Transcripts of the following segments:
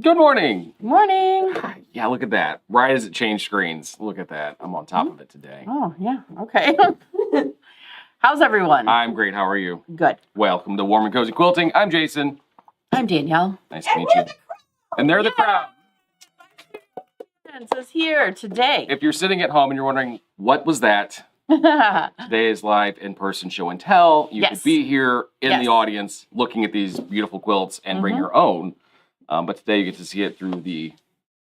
Good morning. Morning. Yeah, look at that. Right as it changed screens. Look at that. I'm on top of it today. Oh, yeah. Okay. How's everyone? I'm great. How are you? Good. Welcome to Warm and Cozy Quilting. I'm Jason. I'm Danielle. Nice to meet you. And they're the crowd. Is here today. If you're sitting at home and you're wondering, what was that? Today is live in-person show and tell. You could be here in the audience looking at these beautiful quilts and bring your own. But today you get to see it through the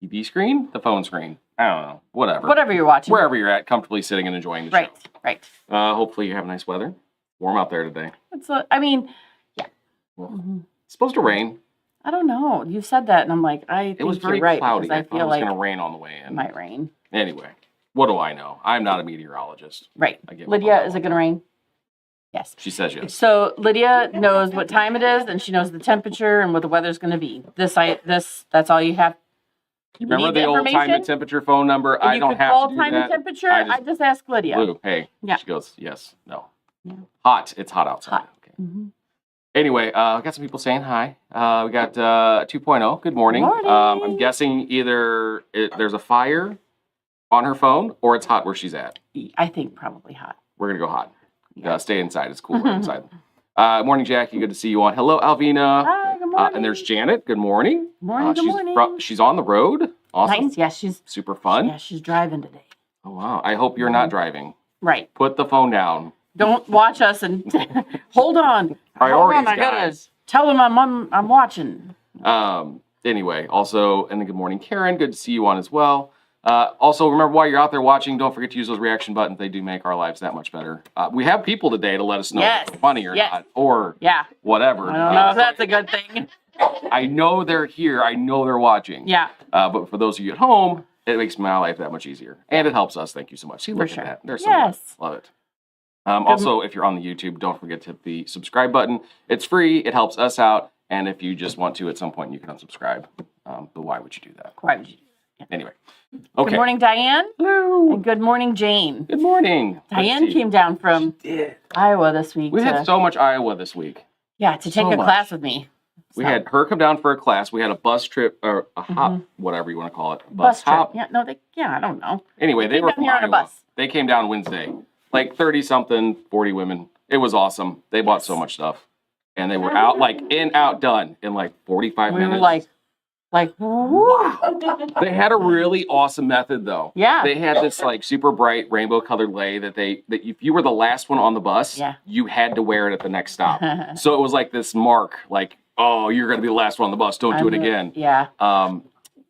TV screen, the phone screen. I don't know. Whatever. Whatever you're watching. Wherever you're at, comfortably sitting and enjoying the show. Right. Hopefully you have nice weather. Warm out there today. It's Well, it's supposed to rain. I don't know. You said that, and I'm like, I think it was very you're right. cloudy. I feel feel like like it was going to rain on the way in. It might rain. Anyway, what do I know? I'm not a meteorologist. Right. Lydia, is it going to rain? Yes. She says yes. So Lydia knows what time it is, and she knows the temperature and what the weather's going to be. That's all you have. You remember the old time and temperature phone number? And I don't have to do call that. time and temperature. I just ask Lydia. Blue, hey. Yeah. She goes, yes, no. Yeah. Hot. It's hot outside. Hot. Okay. Anyway, I got some people saying hi. We got 2.0. Good morning. Morning. I'm guessing either there's a fire on her phone or it's hot where she's at. I think probably hot. We're going to go hot. Yeah. Stay inside. It's cooler inside. Morning, Jackie. Good to see you on. Hello, Alvina. Hi, good morning. And there's Janet. Good morning. Good morning. She's on the road. Awesome. Nice. Yeah, she's super fun. Yeah, she's driving today. Oh, wow. I hope you're not driving. Right. Put the phone down. Don't watch us and hold on. Priorities, hold on, I gotta guys. tell them I'm watching. Anyway, also, and then good morning, Karen. Good to see you on as well. Also, remember, while you're out there watching, don't forget to use those reaction buttons. They do make our lives that much better. We have people today to let us know if it's funny or not, or whatever. I don't know if that's a good thing. I know they're here. I know they're watching. Yeah. But for those of you at home, it makes my life that much easier. And it helps us. Thank you so much. See, look at that. There's some love it. Also, if you're on the YouTube, don't forget to hit the subscribe button. It's free. It helps us out. And if you just want to, at some point, you can unsubscribe. But why would you do that? Why would you? Anyway. Okay. Good morning, Diane. Hello. And good morning, Jane. Good morning. Diane came down from Iowa this week. We had so much Iowa this week. Yeah, to take a class with me. We had her come down for a class. We had a bus trip or a hop, whatever you want to call it. Bus hop. Trip. Yeah, I don't know. Anyway, they were down here on a bus. They came down Wednesday. Like 30-something, 40 women. It was awesome. They bought so much stuff. And they were out, done in like 45 minutes. We were like, wow. They had a really awesome method though. Yeah. They had this like super bright rainbow colored lei that if you were the last one on the bus, you had to wear it at the next stop. So it was like this mark, like, oh, you're going to be the last one on the bus. Don't do it again. Yeah.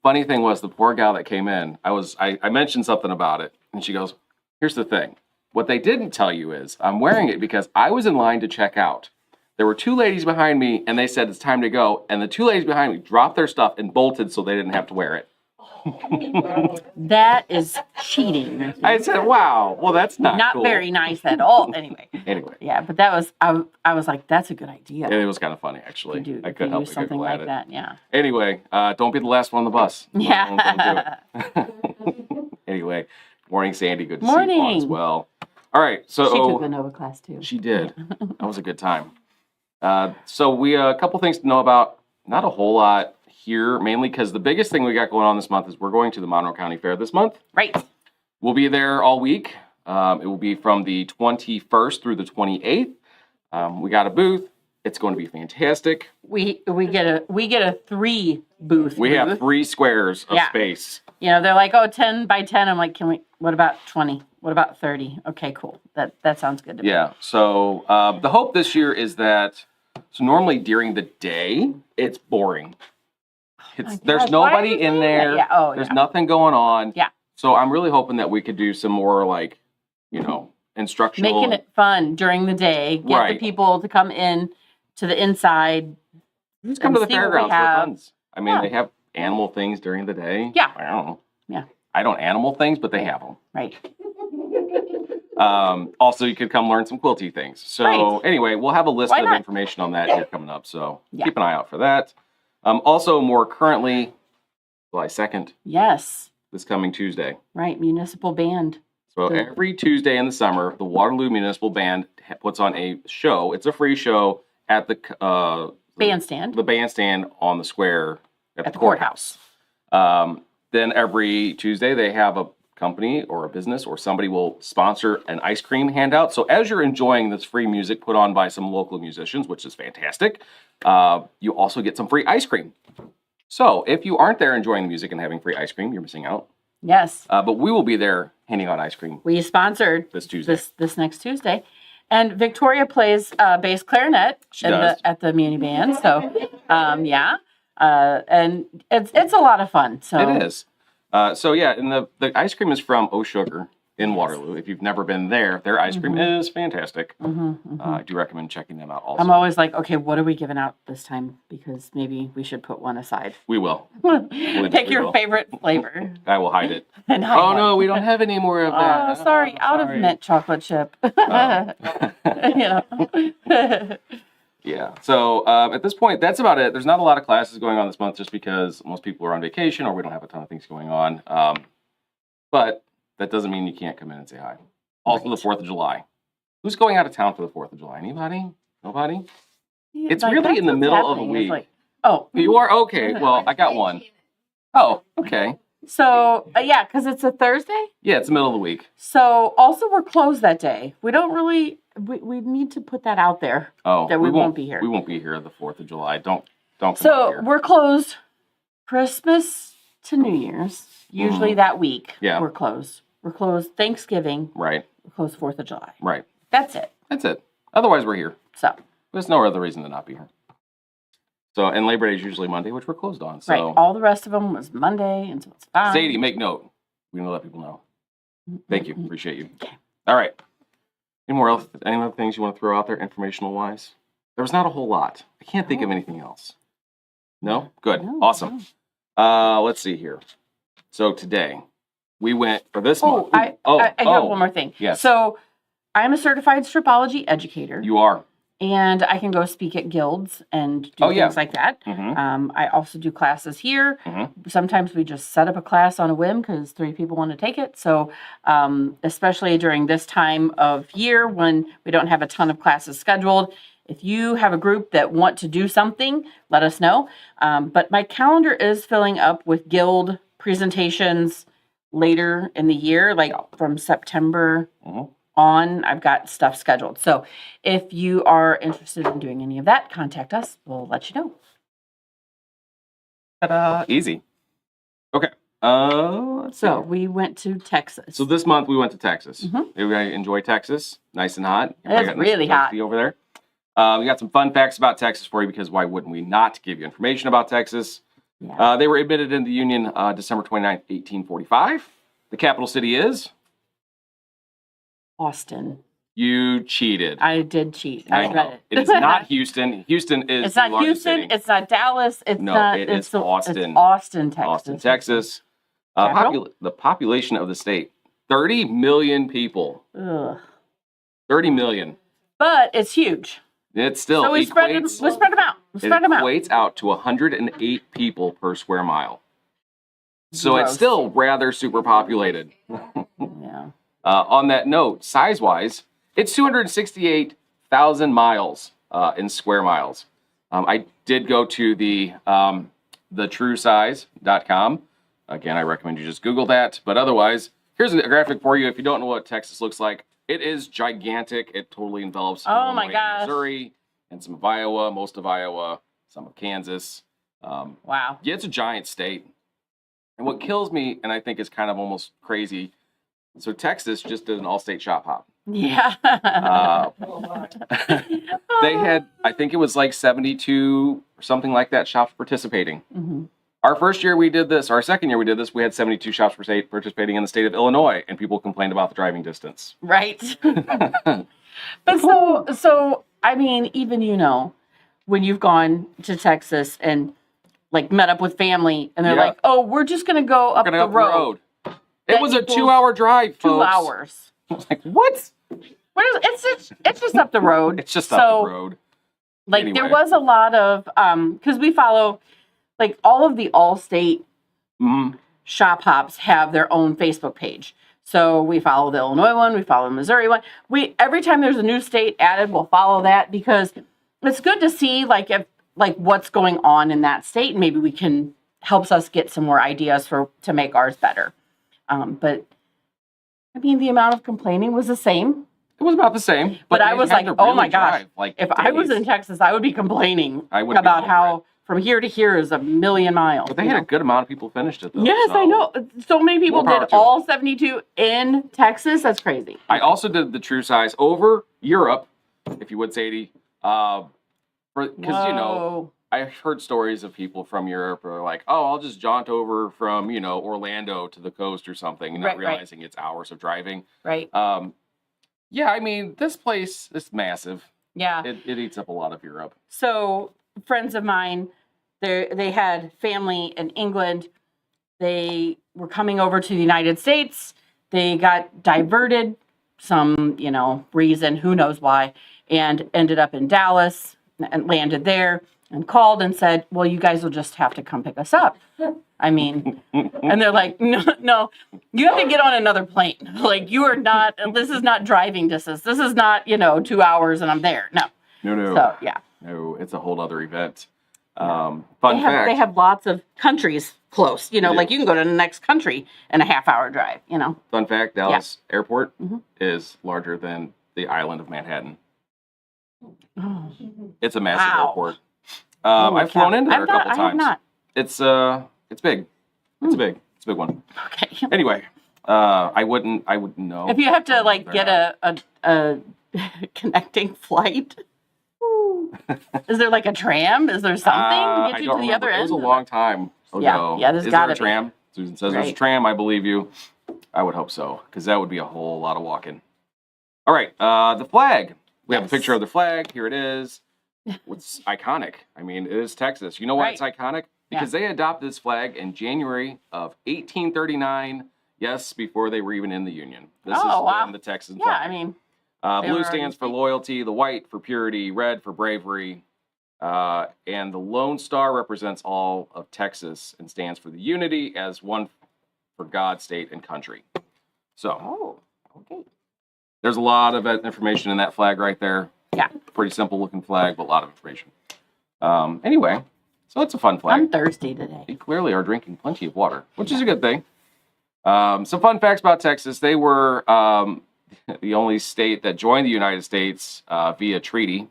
Funny thing was the poor gal that came in, I mentioned something about it and she goes, here's the thing. What they didn't tell you is I'm wearing it because I was in line to check out. There were two ladies behind me, and they said it's time to go. And the two ladies behind me dropped their stuff and bolted so they didn't have to wear it. That is cheating. I said, wow, well, that's not cool. Very nice at all. Anyway. Yeah, but that was, I was like, that's a good idea. And it was kind of funny, actually. I couldn't help something like that, yeah. Anyway, don't be the last one on the bus. Yeah. Don't do it. Anyway, morning, Sandy. Good to see morning. you on as well. All right, so she took the Nova class too. She did. That was a good time. So we a couple things to know about. Not a whole lot here, mainly because the biggest thing we got going on this month is we're going to the Monroe County Fair this month. Right. We'll be there all week. It will be from the 21st through the 28th. We got a booth. It's going to be fantastic. We get a 3 booth. We have 3 squares of space. You know, they're like, oh, 10 by 10. I'm like, what about 20? What about 30? Okay, cool. That sounds good to me. Yeah. So the hope this year is that, so normally during the day, it's boring. There's nobody in there. Yeah. Oh, there's nothing going on. Yeah. So I'm really hoping that we could do some more like, instructional. Making it fun during the day. Get the people to come in to the inside. Just come to the fairgrounds for fun. I mean, they have animal things during the day. Yeah. I don't know. Yeah. I don't animal things, but they have them. Right. Also, you could come learn some quilty things. So anyway, we'll have a list of information on that here coming up. So keep an eye out for that. Also, more currently, July 2nd. Yes. This coming Tuesday. Right. Municipal band. So every Tuesday in the summer, the Waterloo Municipal Band puts on a show. It's a free show at the bandstand. The bandstand on the square at the courthouse. Then every Tuesday, they have a company or a business or somebody will sponsor an ice cream handout. So as you're enjoying this free music put on by some local musicians, which is fantastic, you also get some free ice cream. So if you aren't there enjoying the music and having free ice cream, you're missing out. Yes. But we will be there handing out ice cream. We sponsored this Tuesday. This next Tuesday. And Victoria plays bass clarinet at the Muni Band. So, and it's a lot of fun. So it is. And the ice cream is from Oh Sugar in Waterloo. If you've never been there, their ice cream is fantastic. I do recommend checking them out also. I'm always like, okay, what are we giving out this time? Because maybe we should put one aside. We will. Pick your favorite flavor. I will hide it. No, we don't have any more of that. Oh, sorry, out of mint chocolate chip. Yeah. So at this point, that's about it. There's not a lot of classes going on this month just because most people are on vacation or we don't have a ton of things going on. But that doesn't mean you can't come in and say hi. Also, the 4th of July. Who's going out of town for the 4th of July? Anybody? Nobody? Yeah, it's really in the middle of the week. You are? Okay. Well, I got one. Oh, okay. So, because it's a Thursday? Yeah, it's the middle of the week. So, also, we're closed that day. We don't really, we need to put that out there. Oh, that we won't be here. We won't be here the 4th of July. Don't come out here. We're closed Christmas to New Year's. Usually that week, we're closed. We're closed Thanksgiving. Right. We're closed 4th of July. Right. That's it. Otherwise, we're here. So. There's no other reason to not be here. So, and Labor Day is usually Monday, which we're closed on. So. Right. All the rest of them was Monday, and so it's fine. Sadie, make note. We want to let people know. Thank you. Appreciate you. Okay. All right. Any other things you want to throw out there, informational-wise? There was not a whole lot. I can't think of anything else. No? Good. No, awesome. No. Let's see here. So today, we went for this month. I got one more thing. Yes. So I'm a certified stripology educator. You are. And I can go speak at guilds and do things like that. I also do classes here. Sometimes we just set up a class on a whim because 3 people want to take it. So especially during this time of year when we don't have a ton of classes scheduled, if you have a group that want to do something, let us know. But my calendar is filling up with guild presentations later in the year, like from September on. I've got stuff scheduled. So if you are interested in doing any of that, contact us. We'll let you know. Ta-da. Easy. Okay. So we went to Texas. So this month we went to Texas. Everybody enjoy Texas. Nice and hot. It's really hot. Over there. We got some fun facts about Texas for you because why wouldn't we not give you information about Texas? Yeah. They were admitted into the Union December 29th, 1845. The capital city is? Austin. You cheated. I did cheat. I read it. It is not Houston. Houston is the largest city. It's not Dallas. It's not. It is Austin. It's Austin, Texas. Austin, Texas. The population of the state, 30 million people. Ugh. 30 million. But it's huge. It's still. So we spread them out. It equates out to 108 people per square mile. So Gross. it's still rather super populated. Yeah. On that note, size-wise, it's 268,000 miles in square miles. I did go to the truesize.com. Again, I recommend you just Google that. But otherwise, here's a graphic for you. If you don't know what Texas looks like, it is gigantic. It totally envelops Oh my gosh. Missouri. and some of Iowa, most of Iowa, some of Kansas. Wow. Yeah, it's a giant state. And what kills me, and I think is kind of almost crazy, so Texas just did an all-state shop hop. Yeah. They had, I think it was like 72 or something like that shops participating. Mm-hmm. Our first year we did this, our second year we did this, we had 72 shops participating in the state of Illinois, and people complained about the driving distance. Right. But so I mean, even when you've gone to Texas and like met up with family, and they're like, "Oh, we're just gonna go up the road." It was a 2-hour drive, folks. 2 hours. I was like, what? It's just up the road. It's just up the road. Like there was a lot of because we follow like all of the All-State shop hops have their own Facebook page. So we follow the Illinois one, we follow the Missouri one. Every time there's a new state added, we'll follow that because it's good to see like what's going on in that state, and maybe we can helps us get some more ideas to make ours better. But I mean, the amount of complaining was the same. It was about the same. But I was like, oh my gosh, if I was in Texas, I would be complaining about how from here to here is a million miles. But they had a good amount of people finished it, though. Yes, I know. So many people did all 72 in Texas. That's crazy. I also did the true size over Europe, if you would, Sadie. Because, I've heard stories of people from Europe who are like, oh, I'll just jaunt over from, Orlando to the coast or something, and not realizing it's hours of driving. Right. Yeah, I mean, this place is massive. Yeah. It eats up a lot of Europe. So friends of mine, they had family in England. They were coming over to the United States. They got diverted, some, reason, who knows why, and ended up in Dallas and landed there and called and said, well, you guys will just have to come pick us up. I mean, and they're like, no, you have to get on another plane. Like, you are not, this is not driving distance. This is not, 2 hours and I'm there. No. No. So, yeah. No, it's a whole other event. Fun fact. They have lots of countries close, like you can go to the next country in a half-hour drive, Fun fact, Dallas Airport is larger than the island of Manhattan. Oh. It's a massive airport. I've flown into there a couple times. I have not. It's big. It's a big one. Okay. Anyway, I wouldn't know. If you have to get a connecting flight, is there like a tram? Is there something to get you to the other end? It was a long time ago. Yeah, there's got to be. Is there a tram? Susan says there's a tram. I believe you. I would hope so, because that would be a whole lot of walking. All right, the flag. We have a picture of the flag. Here it is. It's iconic. I mean, it is Texas. You know why it's iconic? Because they adopted this flag in January of 1839. Yes, before they were even in the Union. This is the Texas flag. Yeah, I mean. Blue stands for loyalty, the white for purity, red for bravery, and the Lone Star represents all of Texas and stands for the unity as one for God, state, and country. So, there's a lot of information in that flag right there. Yeah. Pretty simple looking flag, but a lot of information. Anyway, so it's a fun flag. I'm thirsty today. You clearly are drinking plenty of water, which is a good thing. Some fun facts about Texas. They were the only state that joined the United States via treaty.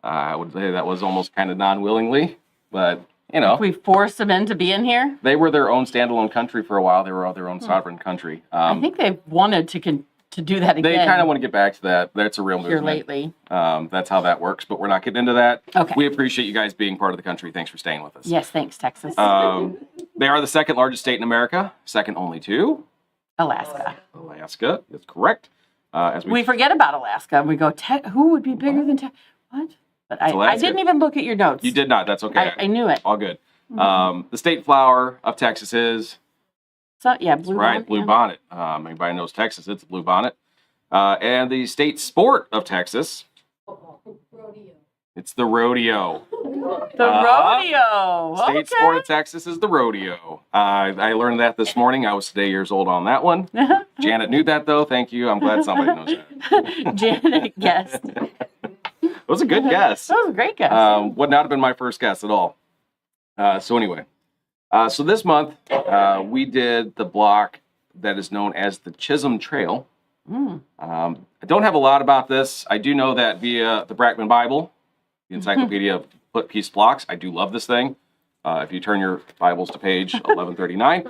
I would say that was almost kind of non-willingly, but we forced them into being here. They were their own standalone country for a while. They were their own sovereign country. I think they've wanted to do that again. They kind of want to get back to that. That's a real movement. Here lately. That's how that works, but we're not getting into that. Okay. We appreciate you guys being part of the country. Thanks for staying with us. Yes, thanks, Texas. They are the second largest state in America, second only to Alaska. Alaska is correct. As we forget about Alaska. We go, who would be bigger than Texas? What? But I didn't even look at your notes. You did not. That's okay. I knew it. All good. The state flower of Texas is... So, blue bonnet. Blue bonnet. Anybody knows Texas, it's a blue bonnet. And the state sport of Texas... Rodeo. It's the rodeo. The rodeo. State sport of Texas is the rodeo. I learned that this morning. I was today years old on that one. Janet knew that, though. Thank you. I'm glad somebody knows that. Janet guessed. It was a good guess. That was a great guess. Would not have been my first guess at all. So anyway, so this month we did the block that is known as the Chisholm Trail. I don't have a lot about this. I do know that via the Brackman Bible, the Encyclopedia of Peace Blocks, I do love this thing. If you turn your Bibles to page 1139,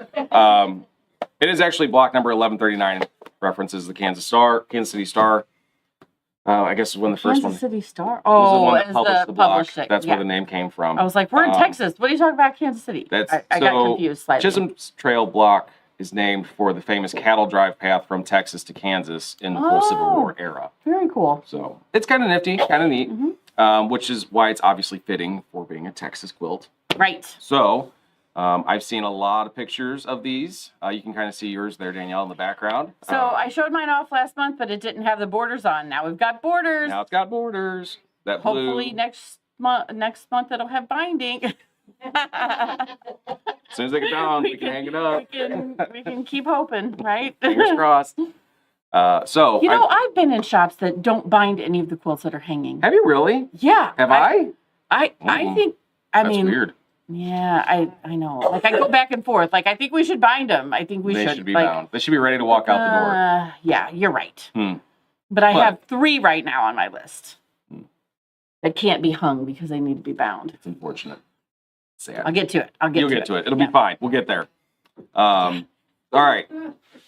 it is actually block number 1139. References the Kansas City Star. I guess when the first one. Kansas City Star. Was the Oh, one that as published the block. published it. That's where the name came from. I was like, we're in Texas. What are you talking about, Kansas City? I got confused slightly. Chisholm's Trail block is named for the famous cattle drive path from Texas to Kansas in the full Civil War era. Very cool. So it's kind of nifty, kind of neat, which is why it's obviously fitting for being a Texas quilt. Right. So I've seen a lot of pictures of these. You can kind of see yours there, Danielle, in the background. So I showed mine off last month, but it didn't have the borders on. Now we've got borders. Now it's got borders. That Hopefully blue. next month it'll have binding. As soon as they get down, we can hang it up. We can keep hoping, right? Fingers crossed. So I've been in shops that don't bind any of the quilts that are hanging. have you really? Yeah. Have I? I think. That's weird. Yeah, I know. Like I go back and forth. Like I think we should bind them. I think They should be bound. They should be ready to walk out the door. Yeah, you're right. But I have 3 right now on my list that can't be hung because they need to be bound. It's unfortunate. Sad. I'll get to it. You'll get to it. It'll be fine. We'll get there. All right.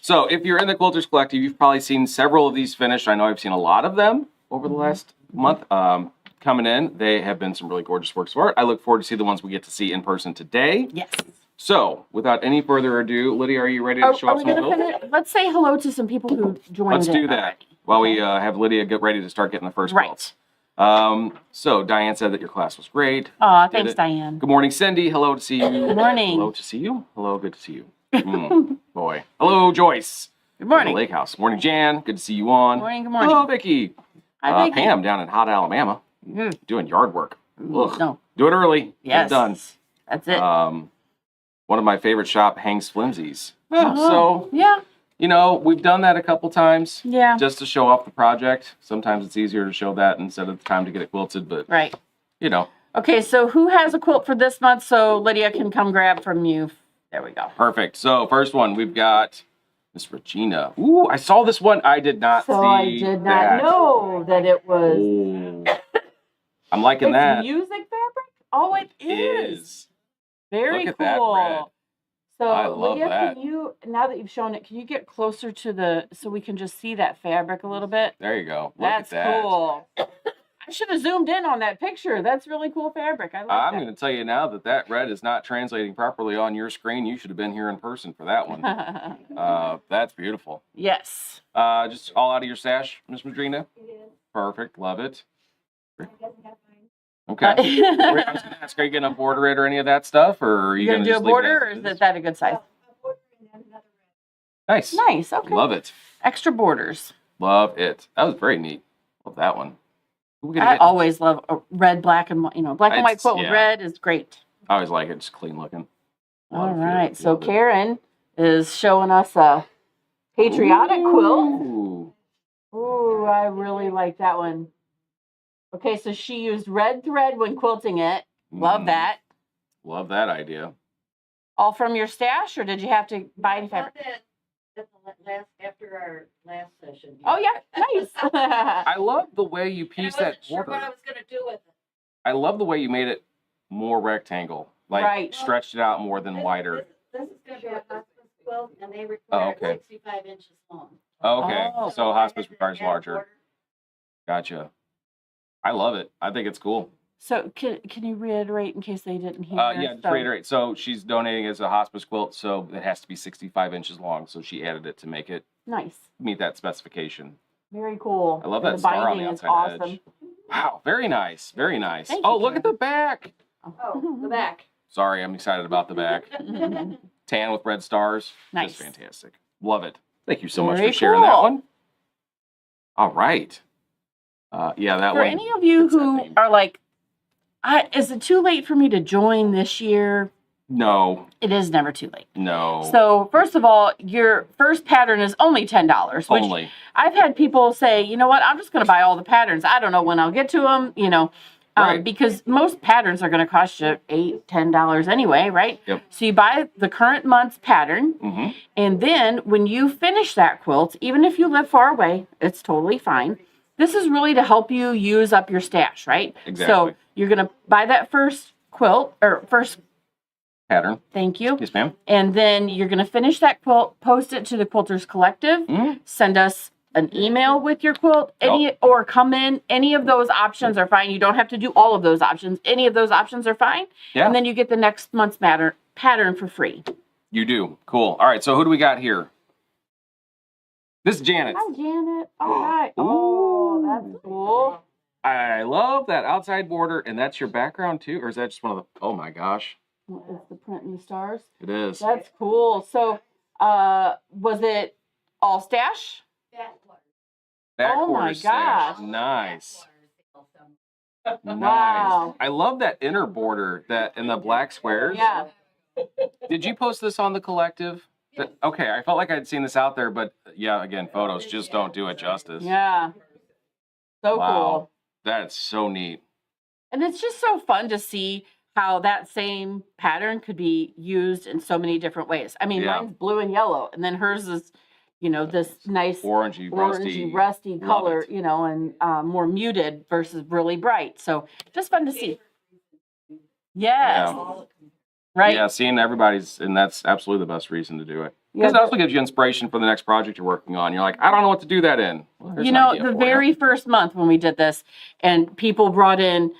So if you're in the Quilters Collective, you've probably seen several of these finished. I know I've seen a lot of them over the last month coming in. They have been some really gorgeous works of art. I look forward to see the ones we get to see in person today. Yes. So without any further ado, Lydia, are you ready to show off some quilts? Let's say hello to some people who joined Let's do that already. while we have Lydia get ready to start getting the first quilts. So Diane said that your class was great. Aw, thanks, Diane. Good morning, Cindy. Hello to see you. Good morning. Hello to see you. Hello, good to see you. Boy. Hello, Joyce. Good morning. Lake House. Morning, Jan. Good to see you on. Good morning. Hello, Vicky. Hi, Vicky. Pam down in Hot, Alabama. Doing yard work. Ugh. No. Do it early. Yes. Get it done. That's it. One of my favorite shop hangs flimsies. So, yeah. We've done that a couple times. Yeah. Just to show off the project. Sometimes it's easier to show that instead of the time to get it quilted, but Right. Okay, so who has a quilt for this month so Lydia can come grab from you? There we go. Perfect. So first one, we've got Miss Regina. Ooh, I saw this one. I did not see I did not know that it was. Ooh. I'm liking that. Music fabric? Oh, it is. Very Look cool. at that red. So I love Lydia, that. can you, now that you've shown it, can you get closer to so we can just see that fabric a little bit? There you go. Look That's at that. cool. I should have zoomed in on that picture. That's really cool fabric. I like I'm going to tell you now that red is not translating properly on your screen. You should have been here in person for that one. that. That's beautiful. Yes. Just all out of your stash, Miss Madrina? It is. Perfect. Love it. I doesn't have mine. Okay. I was going to ask, are you going to border it or any of that stuff? Or are you You're going going to to do a border or is that a good size? A border and then another red. Nice. Nice. Okay. Love it. Extra borders. Love it. That was very neat. Love that one. I always love a red, black, and black and white quilt with yeah. red is great. I always like it. Just clean looking. All right. So Karen is showing us a patriotic quilt. Ooh, I really like that one. Okay, so she used red thread when quilting it. Love that. Love that idea. All from your stash, or did you have to buy any fabric? After our last session. Oh yeah, nice. I love the way you pieced that Sure border. what I was going to do with it. I love the way you made it more rectangle, like Right. stretched it out more than wider. This is going to be a hospice quilt, and they require okay. 65 inches long. Okay, Oh. so hospice requires Add larger. border. Gotcha. I love it. I think it's cool. So can you reiterate in case they didn't hear? Yeah, just reiterate. So she's donating as a hospice quilt, so it has to be 65 inches long. So she added it to make it Nice. meet that specification. Very cool. I love And that the star on binding the is outside awesome. edge. Wow, very nice. Very nice. Thank Oh, you, look at the back. Oh, the back. Sorry, I'm excited about the back. Tan with red stars. Nice. Just fantastic. Love it. Thank you so much Very for sharing that cool. one. All right. Yeah, that For one. any of you fits that who theme. are like, is it too late for me to join this year? No, It is never too late. no. So first of all, your first pattern is only $10, which Only. I've had people say, you know what, I'm just going to buy all the patterns. I don't know when I'll get to them, Right. Because most patterns are going to cost you $8, $10 anyway, right? Yep. So you buy the current month's pattern, Mm-hmm. and then when you finish that quilt, even if you live far away, it's totally fine. This is really to help you use up your stash, right? Exactly. So you're going to buy that first quilt or first Pattern. thank you. Yes, ma'am. And then you're going to finish that quilt, post it to the Quilters Collective, send us an email with your quilt, or come in. Any of those options are fine. You don't have to do all of those options. Any of those options are fine. Yeah. And then you get the next month's pattern for free. You do. Cool. All right. So who do we got here? This is Janet. Hi, Janet. All right. Oh, that's cool. I love that outside border, and that's your background too, or is that just one of the? Oh my gosh. It's the print and the stars. It is. That's cool. So, was it all stash? Back Oh quarter my stash. gosh. Nice. Nice. Wow. I love that inner border that in the black squares. Yeah. Did you post this on the collective? Okay, I felt like I'd seen this out there, but yeah, again, photos just don't do it justice. Yeah. So cool. That's so neat. And it's just so fun to see how that same pattern could be used in so many different ways. I mean, mine's blue and yellow, and then hers is, this nice orangey, rusty color, and more muted versus really bright. So just fun to see. Yes. Yeah. Right. Yeah, seeing everybody's, and that's absolutely the best reason to do it. Yeah, Because it also gives you inspiration for the next project you're working on. You're like, I don't know what to do that in. Well, there's an idea the for very first month when we did this, and people brought in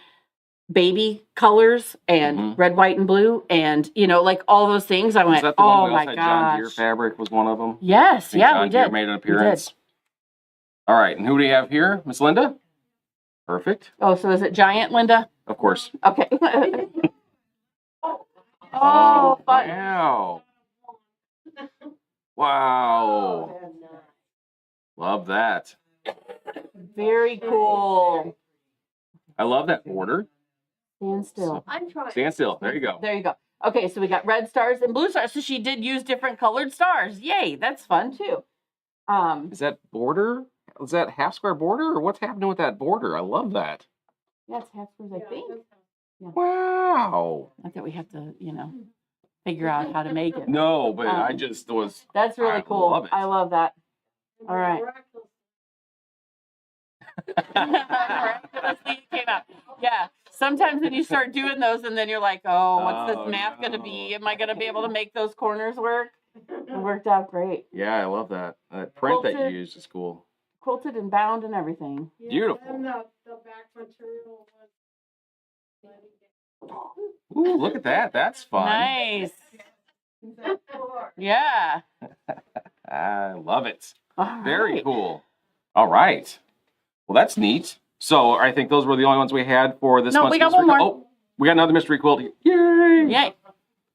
baby colors and red, white, and blue, and like all those things. I Was went, that the one oh we my also had John Deere gosh. fabric was one of them? Yes, And yeah, John we Deere did. made an appearance. All right, and who do we have here? Miss Linda? Perfect. Oh, so is it giant, Linda? Of course. Okay. Oh, fun. Wow. Wow. Love that. Very cool. I love that border. Stand still. I'm trying. Stand still. There you go. There you go. Okay, so we got red stars and blue stars. So she did use different colored stars. Yay, that's fun too. Is that border? Is that half square border, or what's happening with that border? I love that. Yeah, it's half squares, I think. Yeah. Wow. Not that we have to, figure out how to make it. No, but I just was. That's really cool. Love it. I love that. All right. Miraculously it came out. Yeah. Sometimes when you start doing those and then you're like, oh, what's this math going to be? Am I going to be able to make those corners work? It worked out great. Yeah, I love that. That print that you used is cool. Quilted and bound and everything. Beautiful. And the back material was. Ooh, look at that. That's fun. Nice. Yeah. I love it. All Very right. cool. All right. Well, that's neat. So I think those were the only ones we had for this month's we got mystery one quilt. more. Oh, we got another mystery quilt. Yay! Yay.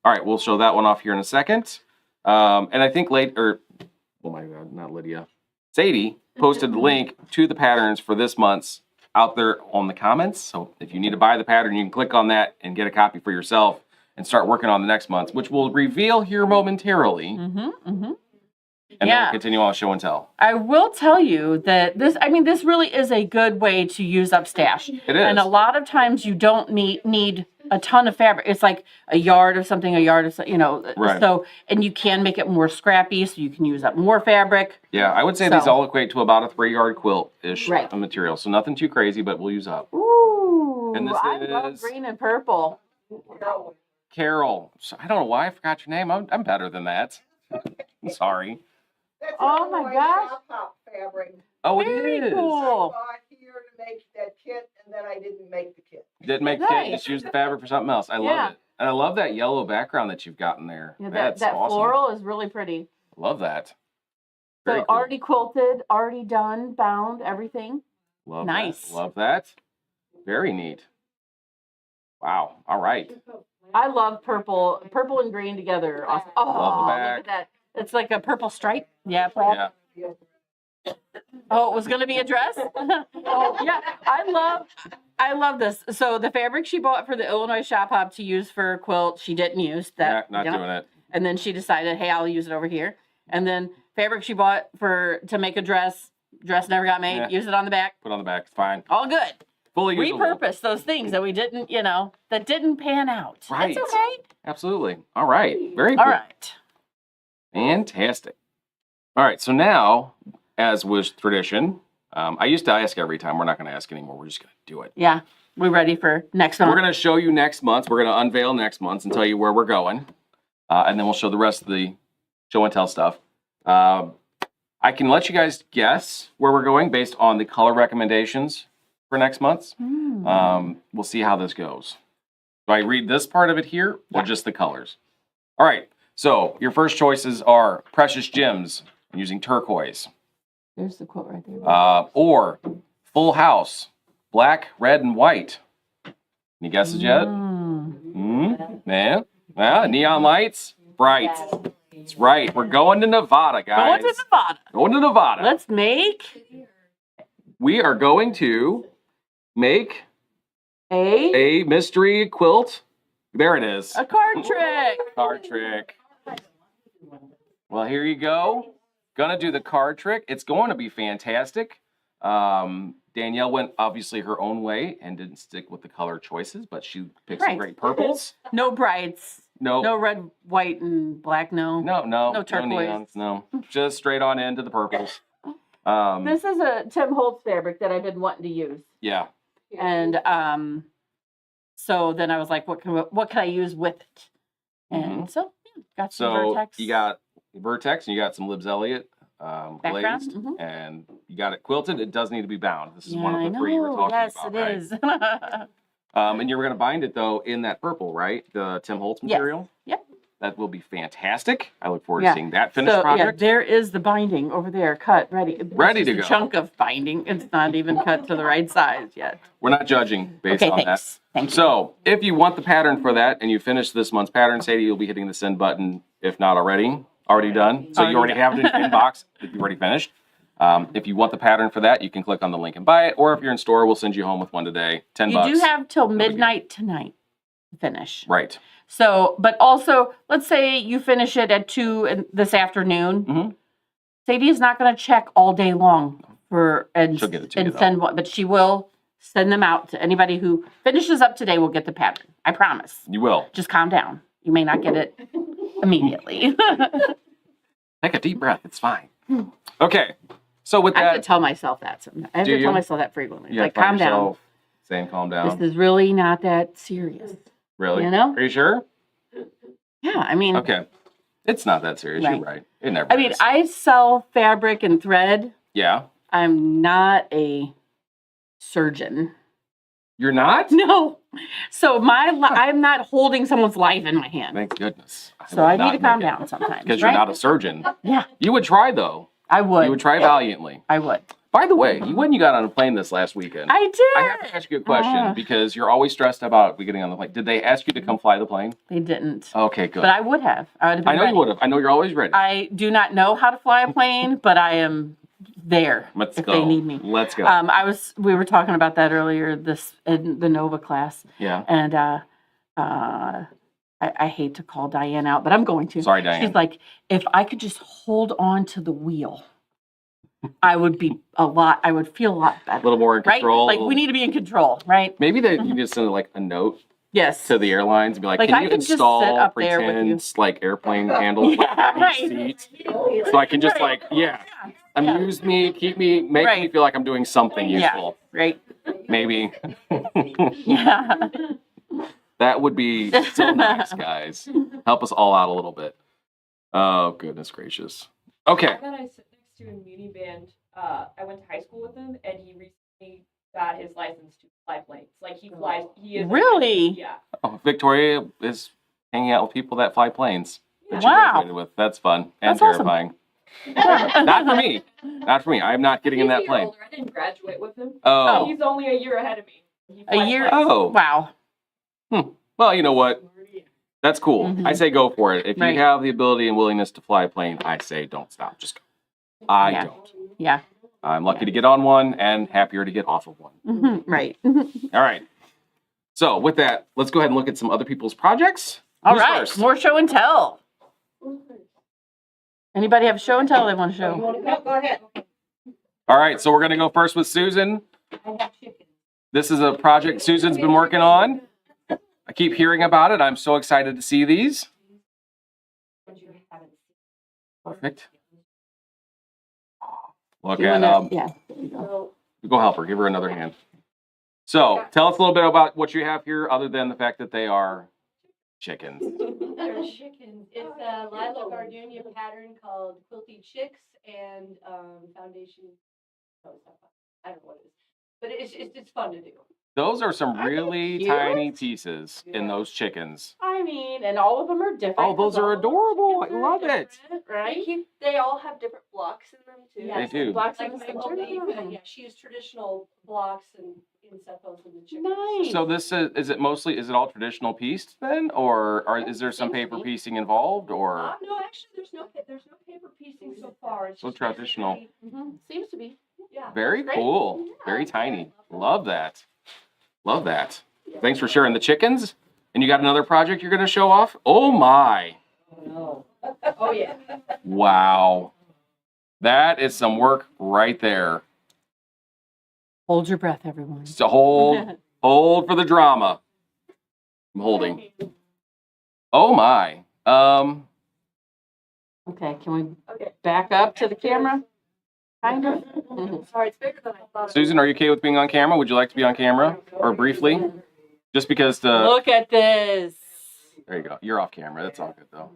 All right, we'll show that one off here in a second. And I think oh my God, not Lydia. Sadie posted the link to the patterns for this month's out there on the comments. So if you need to buy the pattern, you can click on that and get a copy for yourself and start working on the next month's, which we'll reveal here momentarily. And then we'll continue on show and tell. I will tell you that this really is a good way to use up stash. It is. And a lot of times you don't need a ton of fabric. It's like a yard of something, Right. So, and you can make it more scrappy so you can use up more fabric. Yeah, I would say these all equate to about a 3-yard quilt-ish Right. of material. So nothing too crazy, but we'll use up. Ooh, And this I love is- green and purple. Carol, so I don't know why I forgot your name. I'm better than that. I'm sorry. That's Oh my Illinois gosh. shop top fabric. Oh, Very it is. cool. I bought here to make that kit, and then I didn't make the kit. Didn't make Nice. it. Just use the fabric for something else. I Yeah. love it. And I love that yellow background that you've gotten there. Yeah, That's that awesome. floral is really pretty. Love that. So Very cool. already quilted, already done, bound, everything. Love nice. That. Love that. Very neat. Wow. All right. I love purple and green together. Awesome. Oh, Love the look back. at that. It's like a purple stripe. Yeah, plaid. Yeah. Oh, it was going to be a dress? Oh, yeah. I love this. So the fabric she bought for the Illinois shop hop to use for a quilt, she didn't use that. Not doing it. And then she decided, hey, I'll use it over here. And then fabric she bought to make a dress never got made. Yeah. Use it on the back. Put on the back. It's fine. All good. Fully usable. repurpose those things that we didn't, that didn't pan out. Right. It's okay. Absolutely. All right. Very cool. All right. Fantastic. All right. So now, as was tradition, I used to ask every time. We're not going to ask anymore. We're just going to do it. Yeah. We ready for next month? We're going to show you next month. We're going to unveil next month and tell you where we're going. And then we'll show the rest of the show and tell stuff. I can let you guys guess where we're going based on the color recommendations for next month. We'll see how this goes. Do I read this part of it here or just the colors? All right. So your first choices are Precious Gems using turquoise. There's the quote right there. Or Full House, black, red, and white. Any guesses yet? Yeah. Neon lights, bright. That's right. We're going to Nevada, guys. Going to Nevada. We are going to make a mystery quilt. There it is. A card trick. Card trick. Well, here you go. Gonna do the card trick. It's going to be fantastic. Danielle went obviously her own way and didn't stick with the color choices, but she picked some great purples. No brights. No. No red, white, and black. No. No turquoise. neons, no. Just straight on into the purples. This is a Tim Holtz fabric that I've been wanting to use. Yeah. And so then I was like, what can I use with it? And so got some Vertex. You got Vertex and you got some Libs Elliott glazed, and you got it quilted. It does need to be bound. This is one of the three you were talking about, right? Yes, it is. And you were going to bind it though in that purple, right? The Tim Holtz material. Yep. That will be fantastic. I look forward to seeing that finished project. Yeah, there is the binding over there, cut, ready. Ready to go. A chunk of binding. It's not even cut to the right size yet. We're not judging based on that. Thank you. So if you want the pattern for that and you finish this month's pattern, Sadie, you'll be hitting the send button, if not already done. So you already have it in your inbox if you've already finished. If you want the pattern for that, you can click on the link and buy it. Or if you're in store, we'll send you home with one today. $10. You do have till midnight tonight to finish. Right. So, but also, let's say you finish it at 2 this afternoon. Sadie is not going to check all day long and send one, but she will send them out to anybody who finishes up today. Will get the pattern. I promise. You will. Just calm down. You may not get it immediately. Take a deep breath. It's fine. Okay. So with that, I have to tell myself that. I have to tell myself that frequently. Like, calm down. Saying calm down. This is really not that serious. Really? You know? Are you sure? Yeah, I mean. Okay. It's not that serious. You're right. It never is. I sell fabric and thread. Yeah. I'm not a surgeon. You're not? No. So I'm not holding someone's life in my hand. Thank goodness. So I need to calm down sometimes. Because you're not a surgeon. Yeah. You would try, though. I would. You would try valiantly. I would. By the way, when you got on a plane this last weekend, I did. I have to ask you a question because you're always stressed about getting on the plane. Did they ask you to come fly the plane? They didn't. Okay, good. But I would have. I know you would have. I know you're always ready. I do not know how to fly a plane, but I am there if they need me. Let's go. We were talking about that earlier in the Nova class. Yeah. And I hate to call Diane out, but I'm going to. Sorry, Diane. She's like, if I could just hold on to the wheel, I would feel a lot better. A little more in control. Right? Like, we need to be in control, right? Maybe you just send a note. Yes. To the airlines and be like, can you install pretend airplane handles seat so I can just amuse me, keep me, make me feel like I'm doing something useful. Yeah, right. Maybe. Yeah. That would be so nice, guys. Help us all out a little bit. Oh, goodness gracious. Okay. The guy that I sit next to in Muni Band, I went to high school with him, and he recently got his license to fly planes. Like, he flies. He is really? Yeah. Oh, Victoria is hanging out with people that fly planes. That wow. you graduated with. That's fun and terrifying. Awesome. Not for me. Not for me. I'm not getting in that plane. Older. I didn't graduate with him. Oh. He's only a year ahead of me. A year? Planes. Oh. Wow. Well, you know what? That's cool. Mm-hmm. I say go for it. If you have the ability and willingness to fly a plane, I say don't stop. Just go. I don't. Yeah. I'm lucky to get on one and happier to get off of one. Mm-hmm. Right. All right. So with that, let's go ahead and look at some other people's projects. All Who's right. first? More show and tell. Anybody have show and tell they want to show? No, go ahead. All right. So we're going to go first with Susan. I have chicken. This is a project Susan's been working on. I keep hearing about it. I'm so excited to see these. Perfect. Look at Yeah. There you go. Go help her. Give her another hand. So tell us a little bit about what you have here, other than the fact that they are chickens. They're chickens. It's a Lila Gardenia pattern called Quilting Chicks and Foundation. I don't know what it is, but it's fun to do. Those are some Aren't they really cute? tiny pieces in those chickens. I mean, and all of them are different. Oh, those are adorable. I Chickens are love it. different, right? They all have different blocks in them too. They do. Blocks Like in my the little baby, center. yeah, she used traditional blocks and inset those in the chickens. Nice. So this is it all traditional pieced then, or is there some Seems to paper be. piecing involved, or No, actually, there's no paper piecing so far. It's So just traditional. basically- Seems to be. Yeah. very Great. cool, Yeah. very tiny. Love that. Love that. Thanks for sharing the chickens. And you got another project you're going to show off? Oh my. Oh yeah. Wow. That is some work right there. Hold your breath, everyone. Just to hold for the drama. I'm holding. Oh my. Okay, can we Okay. back up to the camera? Kind of. Sorry, it's bigger than I thought. Susan, are you okay with being on camera? Would you like to be on camera? Or briefly? Just because Look at this. there you go. You're off camera. That's all good though.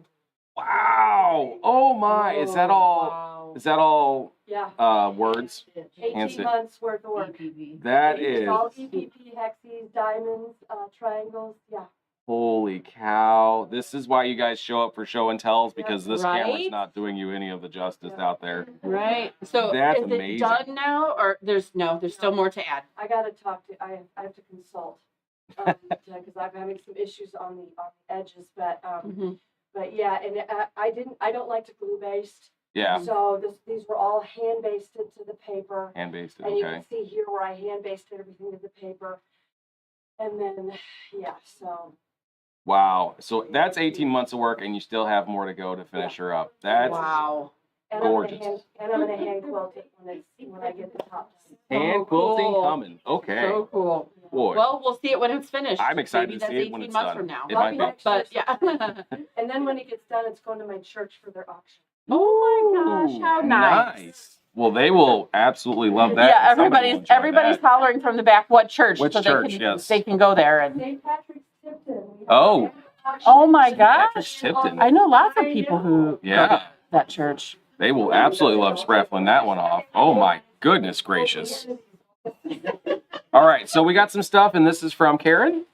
Wow. Oh my. Is that all Yeah. words? 18 Handstand. months worth of work. That It's is all EPP, hexes, diamonds, triangles. Yeah. holy cow. This is why you guys show up for show and tells, because this camera's Right? not doing you any of the justice out there. Right. So That's is amazing. it done now, or there's still more to add? I gotta talk to. I have to consult because I'm having some issues on the edges, but Mhm. but yeah, and I don't like to glue based. Yeah. So these were all hand basted to the paper, Hand based. and you Okay. can see here where I hand basted everything to the paper, and then yeah, so Wow. So that's 18 months of work, and you still have more to go to finish her up. That's Wow. and gorgeous. I'm gonna hand quilt it when I get the tops. hand quilting cool. coming. Okay. So cool. Boy. Well, we'll see it when it's finished. I'm excited Maybe to see that's it when 18 it's months done. from now. It might be. But yeah. And then when it gets done, it's going to my church for their auction. Oh my gosh, how nice. Well, they will absolutely love that. Yeah, Somebody will enjoy everybody's that. hollering from the back, what church? Which so church, they can, yes. they can go there. And St. Patrick's Tipton. We Oh. have an auction. oh my Patrick's gosh, Tipton. I know lots of people who go Yeah. to that church. They will absolutely love spraffling that one off. Oh my goodness gracious. All right, so we got some stuff, and this is from Karen.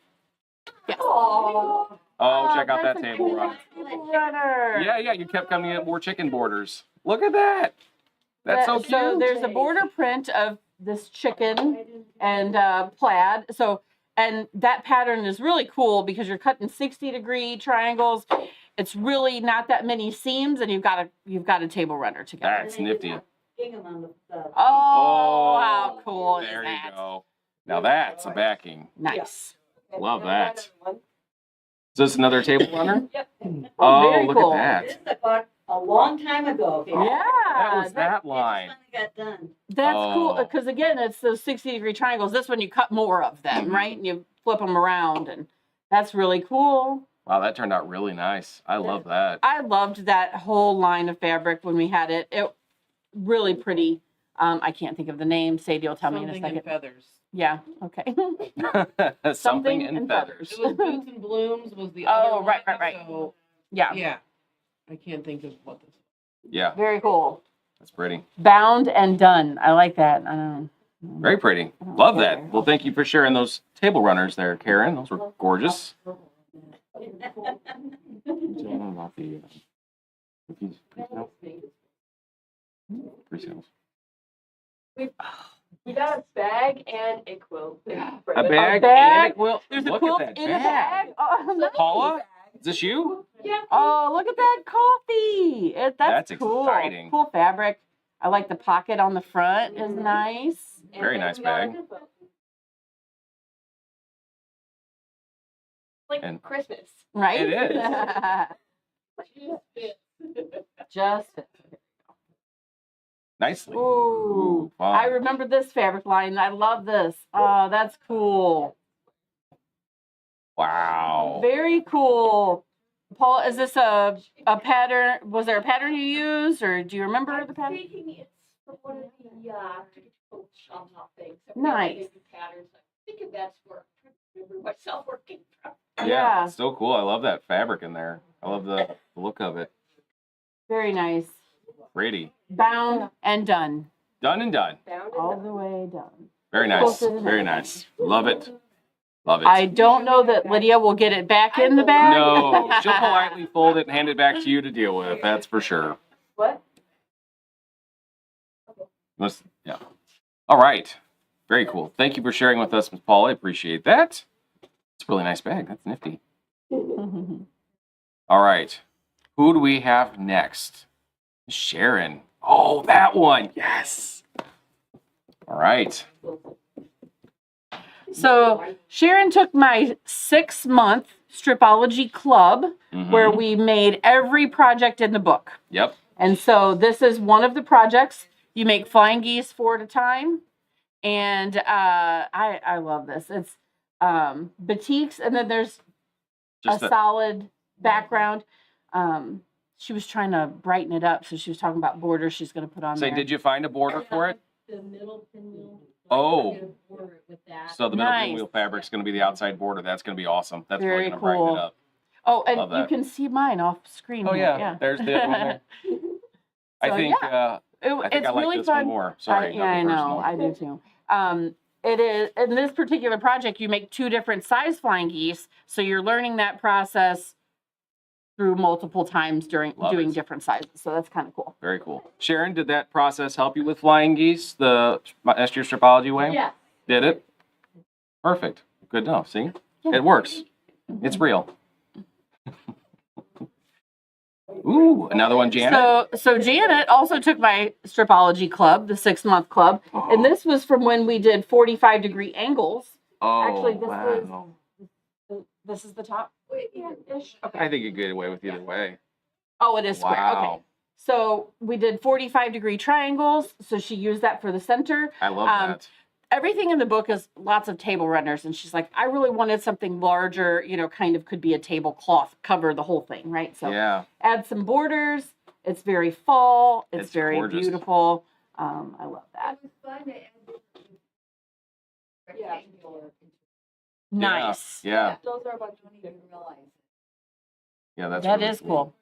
Aw. Oh, check out that that's a table cool run. table runner. Yeah, you kept coming in more chicken borders. Look at that. That's so cute. So there's a border print of this chicken and plaid. So, and that pattern is really cool because you're cutting 60-degree triangles. It's really not that many seams, and you've got a table runner together. That's nifty. Oh, how cool is There that? you go. Now that's a backing. Nice. Love that. Is this another table runner? Yep. Oh, very look cool. at This that. I bought a long time ago. Yeah, That was that It line. just finally got done. that's cool Oh. because again, it's those 60-degree triangles. This one you cut more of them, Mhm. right? And you flip them around, and that's really cool. Wow, that turned out really nice. I love that. I loved that whole line of fabric when we had it. It really pretty. I can't think of the name. Sadie will tell me in a Something in second. feathers. Yeah. Okay. Something in feathers. It was Boots and Blooms was the Oh, other right, one, right. So, Yeah. yeah. I can't think of what this Yeah, Very cool. that's pretty. Bound and done. I like that. I don't know. Very pretty. Love that. Well, thank you for sharing those table runners there, Karen. Those were gorgeous. Pre-sales. We got a bag and a quilt. A bag, bag? and a quilt. There's a Look quilt at that in a bag. Oh, nice. Paula, is this you? Yeah. Oh, look at that coffee. That's That's cool. exciting. Cool fabric. I like the pocket on the front is nice. And Very then nice we got bag. a quilt. Like And- Christmas. Right? It is. Just nicely. Ooh, fun. I remember this fabric line. I love this. Oh, that's cool. Wow. Very cool. Paul, is this a pattern? Was there a pattern you used, or do you remember the pattern? I'm thinking it's from one of the shop things. Nice. Patterns. I'm thinking that's where I remember myself working from. Yeah, it's so cool. I love that fabric in there. I love the look of it. Very nice. Pretty. Bound and done. Done and done. All the way done. Very nice. Very nice. Love it. Love it. I don't know that Lydia will get it back in the bag. No, she'll politely fold it and hand it back to you to deal with. That's for sure. What? Yeah. All right. Very cool. Thank you for sharing with us, Ms. Paul. I appreciate that. It's a really nice bag. That's nifty. All right. Who do we have next? Sharon. Oh, that one. Yes. All right. So Sharon took my 6-month stripology club where we made every project in the book. Yep. And so this is one of the projects. You make flying geese 4 at a time. And I love this. It's batiks, and then there's Just a solid background. She was trying to brighten it up, so she was talking about borders she's going to put on say, there. did you find a border for it? The middle pinwheel. Oh. With that. So the middle Nice. pinwheel fabric's going to be the outside border. That's going to be awesome. That's really Very going to brighten cool. it up. Oh, Love and you that. can see mine off screen. Oh, here. yeah. There's the other one there. I So, think It's I like really this fun. one more. Sorry. Yeah, I nothing know. personal. I do too. It is in this particular project. You make 2 different size flying geese, so you're learning that process through multiple times during Love doing it. different sizes. So that's kind of cool. Very cool. Sharon, did that process help you with flying geese, the SG Stripology way? Yeah. Did it? Perfect. Good enough. See? Yeah. It works. It's real. Ooh, another one, Janet. So Janet also took my stripology club, the 6-month club, and this was from when we did 45-degree angles. Oh, Actually, this wow. This is the top. Ish. Okay. I think you get away with either way. Oh, it is square. Okay. Wow. So we did 45-degree triangles. So she used that for the center. I love that. Everything in the book is lots of table runners. And she's like, I really wanted something larger, kind of could be a tablecloth, cover the whole thing, right? So Yeah. add some borders. It's very fall. It's very gorgeous. beautiful. I love that. It was fun to add rectangular. Nice. Yeah. Those are about 20 you realize. Yeah, that's That really is cool.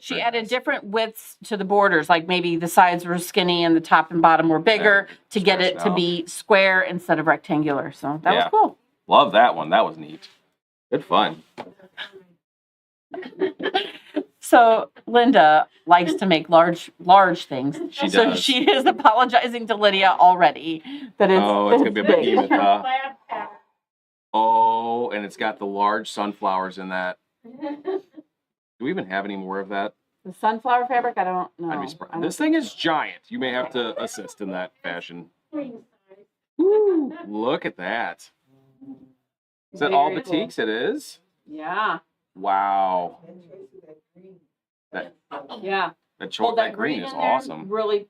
She added different widths to the borders, like maybe the sides were skinny and the top and bottom were bigger to get it Stretched to out. be square instead of rectangular. So that was Yeah. cool. Love that one. That was neat. Good fun. So Linda likes to make large things. She So does. she is apologizing to Lydia already that it's Oh, it's gonna be a big. behemoth, huh? Lab pattern. Oh, and it's got the large sunflowers in that. Do we even have any more of that? The sunflower fabric, I don't know. I'd be surprised. This thing is giant. You may have to assist in that fashion. Queen size. Woo, look at that. Is that all Very batiks? It is? Yeah. Wow. And choice of that green. That, Yeah. that green is in there awesome. really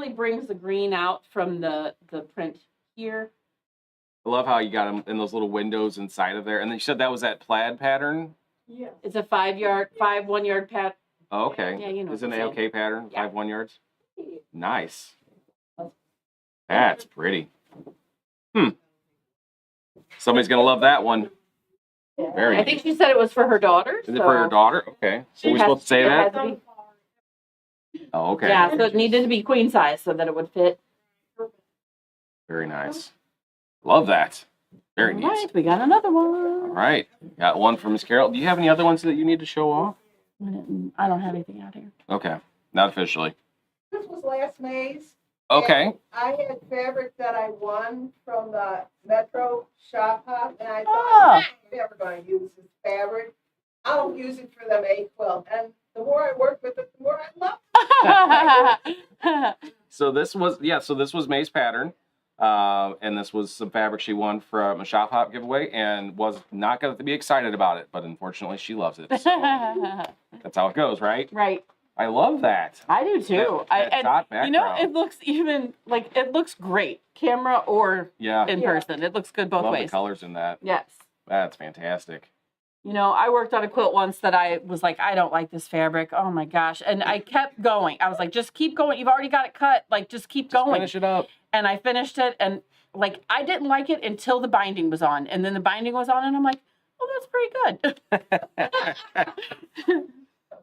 brings the green out from the print here. I love how you got them in those little windows inside of there. And then you said that was that plaid pattern? Yes. It's a 1-yard pat. Oh, okay. Yeah, you know Is what it an I'm saying. AOK pattern? Yeah. 5 1-yards? Nice. That's pretty. Somebody's going to love that one. Very I think she said it was for her daughter. Is it for your daughter? Okay. So we supposed to say that? Oh, okay. Yeah, so it needed to be queen size so that it would fit. Very nice. Love that. Very All neat. right, we got another All one. right. Got one from Miss Carol. Do you have any other ones that you need to show off? I don't have anything out here. Okay. Not officially. This was last May's. Okay. And I had fabric that I won from the Metro Shop Hop, and I thought, Oh. I'm never going to use this fabric. I don't use it for them A12. And the more I work with it, the more I love it. So this was May's pattern. And this was some fabric she won from a Shop Hop giveaway and was not going to be excited about it, but unfortunately she loves it. So that's how it goes, right? Right. I love that. I do too. That dot you know, background. it looks even like it looks great, camera or Yeah. in person. It looks good both Love ways. the colors in that. Yes. That's fantastic. You know, I worked on a quilt once that I was like, I don't like this fabric. Oh my gosh. And I kept going. I was like, just keep going. You've already got it cut. Like, just keep going. Finish it up. And I finished it. And like, I didn't like it until the binding was on. And then the binding was on. And I'm like, well, that's pretty good.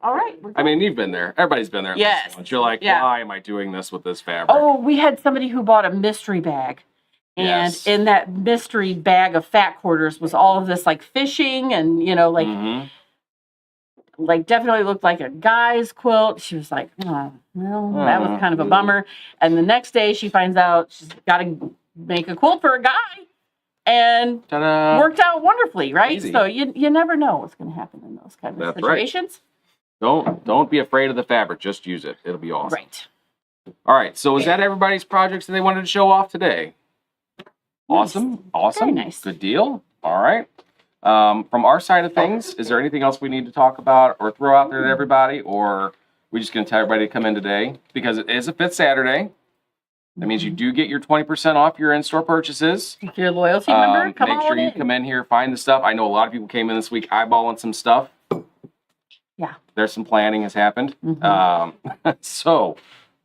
All right. I mean, you've been there. Everybody's been there. at least Yes. once. You're like, Yeah. why am I doing this with this fabric? Oh, we had somebody who bought a mystery bag. And Yes. in that mystery bag of fat quarters was all of this like fishing and, you know, like, Mhm. like definitely looked like a guy's quilt. She was like, oh, well, that was kind of a bummer. And the next day she finds out she's got to make a quilt for a guy and Ta-da. worked out wonderfully, right? Easy. So you never know what's going to happen in those kind of That's right. situations. Don't be afraid of the fabric. Just use it. It'll be awesome. Right. All right. So is that everybody's projects that they wanted to show off today? Awesome. Awesome. Very nice. Good deal. All right. From our side of things, is there anything else we need to talk about or throw out there to everybody, or we just going to tell everybody to come in today because it is a 5th Saturday. That means you do get your 20% off your in-store purchases. If you're a loyalty member, come Make on sure you in. come in here, find the stuff. I know a lot of people came in this week eyeballing some stuff. Yeah. There's some planning has happened. Mhm. So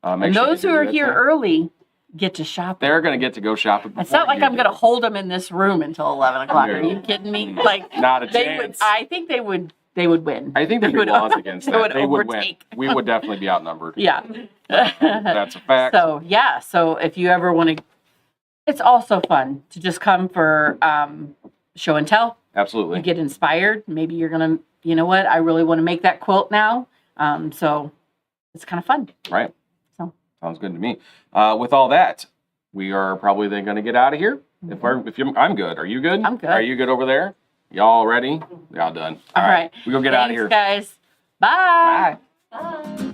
make And sure those you who do are that here stuff. early get to shop. They're going to get to go shopping. It's before not like you I'm do. going to hold them in this room until 11 o'clock. Are No. you kidding me? Like, Not a they would, chance. I think they would win. I think there'd be would- laws against they that. would They would win. overtake. We would definitely be outnumbered. Yeah. That's a fact. So, yeah. So if you ever want to, it's also fun to just come for show and tell. You Absolutely. get inspired. Maybe you're going to, you know what, I really want to make that quilt now. So it's kind of fun. Right. So. Sounds good to me. With all that, we are probably then going to get out of here. I'm good. Are you good? I'm good. Are you good over there? Y'all ready? Y'all done. All right. We go get out of here. Thanks, guys. Bye. Bye. Bye.